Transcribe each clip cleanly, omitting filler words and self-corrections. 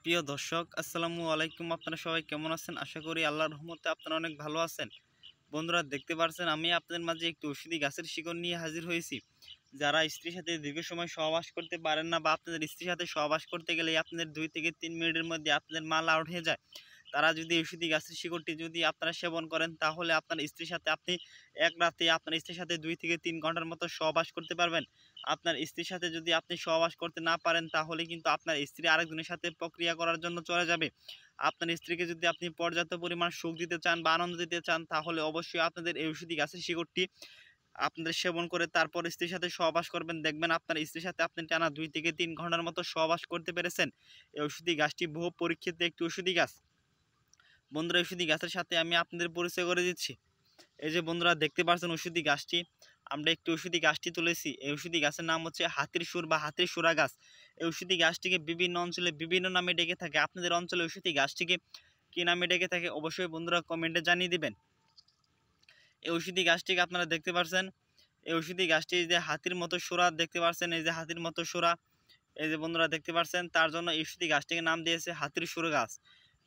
প্রিয় দর্শক, আসসালামু আলাইকুম। আপনারা সবাই কেমন আছেন? আশা করি আল্লাহর রহমতে আপনারা অনেক ভালো আছেন। বন্ধুরা, দেখতে পাচ্ছেন আমি আপনাদের মাঝে একটি ঔষধি গাছের শিকড় নিয়ে হাজির হয়েছি। যারা স্ত্রীর সাথে দীর্ঘ সময় সহবাস করতে পারেন না, বা আপনাদের স্ত্রীর সাথে সহবাস করতে গেলে আপনাদের 2 থেকে 3 মিনিটের মধ্যে আপনাদের মাল আউট হয়ে যায়, তারা যদি ঔষধি গাছের শিকড়টি যদি আপনারা সেবন করেন, তাহলে আপনার স্ত্রীর সাথে আপনি এক রাতে আপনার স্ত্রীর সাথে 2 থেকে 3 ঘন্টার মতো সহবাস করতে পারবেন। আপনার স্ত্রীর সাথে যদি আপনি সহবাস করতে না পারেন, তাহলে কিন্তু আপনার স্ত্রী আরেকজনের সাথে প্রক্রিয়া করার জন্য চলে যাবে। আপনার স্ত্রীকে যদি আপনি পর্যাপ্ত পরিমাণ সুখ দিতে চান বা আনন্দ দিতে চান, তাহলে অবশ্যই আপনাদের এই ঔষধি গাছের শিকড়টি আপনাদের সেবন করে তারপর স্ত্রীর সাথে সহবাস করবেন। দেখবেন আপনার স্ত্রীর সাথে আপনি টানা 2 থেকে 3 ঘন্টার মতো সহবাস করতে পেরেছেন। এই ঔষধি গাছটি বহু পরীক্ষিত একটি ঔষধি গাছ। বন্ধুরা, ঔষধি গাছের সাথে আমি আপনাদের পরিচয় করে দিচ্ছি। এই যে বন্ধুরা, দেখতে পাচ্ছেন ঔষধি গাছটি, আমরা একটি ঔষধি গাছটি তুলেছি। এই ঔষধি গাছের নাম হচ্ছে হাতির সুর বা হাতির সুরা গাছ। এই ঔষধি গাছটিকে বিভিন্ন অঞ্চলে বিভিন্ন নামে ডেকে থাকে। আপনাদের অঞ্চলে ঔষধি গাছটিকে কী নামে ডেকে থাকে অবশ্যই বন্ধুরা কমেন্টে জানিয়ে দিবেন। এই ঔষধি গাছটিকে আপনারা দেখতে পাচ্ছেন, এই ঔষধি গাছটি যে হাতির মতো সুরা দেখতে পাচ্ছেন, এই যে হাতির মতো সুরা, এই যে বন্ধুরা দেখতে পাচ্ছেন, তার জন্য এই ঔষধি গাছটিকে নাম দিয়েছে হাতির সুর গাছ।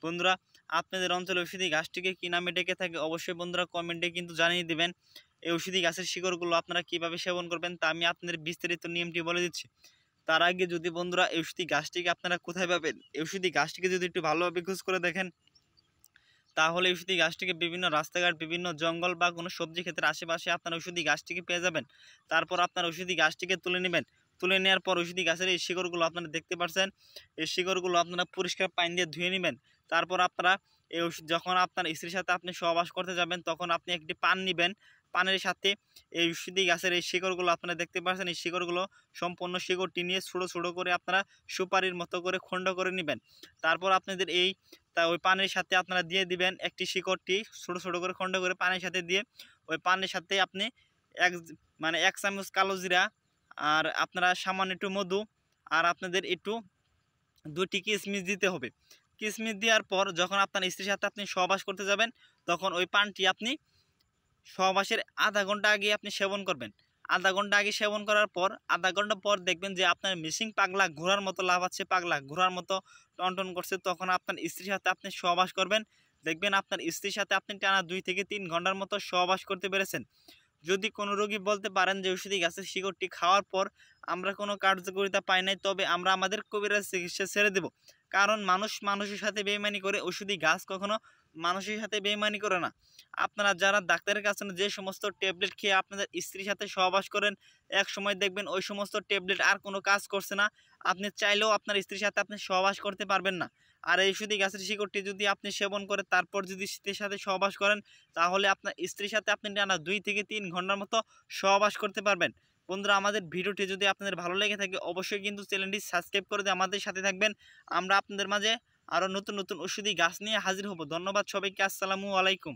বন্ধুরা, আপনাদের অঞ্চলে ঔষধি গাছটিকে কী নামে ডেকে থাকে অবশ্যই বন্ধুরা কমেন্টে কিন্তু জানিয়ে দিবেন। এই ঔষধি গাছের শিকড়গুলো আপনারা কীভাবে সেবন করবেন তা আমি আপনাদের বিস্তারিত নিয়মটি বলে দিচ্ছি। তার আগে যদি বন্ধুরা এই ঔষধি গাছটিকে আপনারা কোথায় পাবেন, এই ঔষধি গাছটিকে যদি একটু ভালোভাবে খোঁজ করে দেখেন, তাহলে ঔষধি গাছটিকে বিভিন্ন রাস্তাঘাট, বিভিন্ন জঙ্গল বা কোনো সবজি ক্ষেতের আশেপাশে আপনার ঔষধি গাছটিকে পেয়ে যাবেন। তারপর আপনার ঔষধি গাছটিকে তুলে নেবেন। তুলে নেওয়ার পর ঔষধি গাছের এই শিকড়গুলো আপনারা দেখতে পাচ্ছেন, এই শিকড়গুলো আপনারা পরিষ্কার পানি দিয়ে ধুয়ে নেবেন। তারপর আপনারা এই যখন আপনার স্ত্রীর সাথে আপনি সহবাস করতে যাবেন, তখন আপনি একটি পান নেবেন। পানের সাথে এই ঔষধি গাছের এই শিকড়গুলো আপনারা দেখতে পাচ্ছেন, এই শিকড়গুলো সম্পূর্ণ শিকড়টি নিয়ে ছোটো ছোটো করে আপনারা সুপারির মতো করে খণ্ড করে নেবেন। তারপর আপনাদের ওই পানির সাথে আপনারা দিয়ে দিবেন একটি শিকড়টি ছোটো ছোটো করে খণ্ড করে পানির সাথে দিয়ে, ওই পানির সাথে আপনি এক 1 চামচ কালো জিরা, আর আপনারা সামান্য একটু মধু, আর আপনাদের একটু 2টি কিশমিশ দিতে হবে। কিশমিশ দেওয়ার পর যখন আপনার স্ত্রীর সাথে আপনি সহবাস করতে যাবেন, তখন ওই পানটি আপনি সহবাসের আধা ঘন্টা আগে আপনি সেবন করবেন। আধা ঘন্টা আগে সেবন করার পর আধা ঘন্টা পর দেখবেন যে আপনার মিসিং পাগলা ঘোড়ার মতো লাফাচ্ছে, পাগলা ঘোড়ার মতো টনটন করছে, তখন আপনার স্ত্রীর সাথে আপনি সহবাস করবেন। দেখবেন আপনার স্ত্রীর সাথে আপনি টানা 2 থেকে 3 ঘন্টার মতো সহবাস করতে পেরেছেন। যদি কোনো রোগী বলতে পারেন যে ঔষধি গাছের শিকড়টি খাওয়ার পর আমরা কোনো কার্যকারিতা পাই নাই, তবে আমরা আমাদের কবিরাজ চিকিৎসা ছেড়ে দেব। কারণ মানুষ মানুষের সাথে বেইমানি করে, ঔষধি গাছ কখনো মানুষের সাথে বেইমানি করে না। আপনারা যারা ডাক্তারের কাছে যে সমস্ত ট্যাবলেট খেয়ে আপনাদের স্ত্রীর সাথে সহবাস করেন, এক সময় দেখবেন ওই সমস্ত ট্যাবলেট আর কোনো কাজ করছে না। আপনি চাইলেও আপনার স্ত্রীর সাথে আপনি সহবাস করতে পারবেন না। আর এই ঔষধি গাছের শিকড়টি যদি আপনি সেবন করে তারপর যদি স্ত্রীর সাথে সহবাস করেন, তাহলে আপনার স্ত্রীর সাথে আপনি টানা 2 থেকে 3 ঘন্টার মতো সহবাস করতে পারবেন। বন্ধুরা, আমাদের ভিডিওটি যদি আপনাদের ভালো লেগে থাকে অবশ্যই কিন্তু চ্যানেলটি সাবস্ক্রাইব করে দিয়ে আমাদের সাথে থাকবেন। আমরা আপনাদের মাঝে আরও নতুন নতুন ঔষধি গাছ নিয়ে হাজির হব। ধন্যবাদ সবাইকে। আসসালামু আলাইকুম।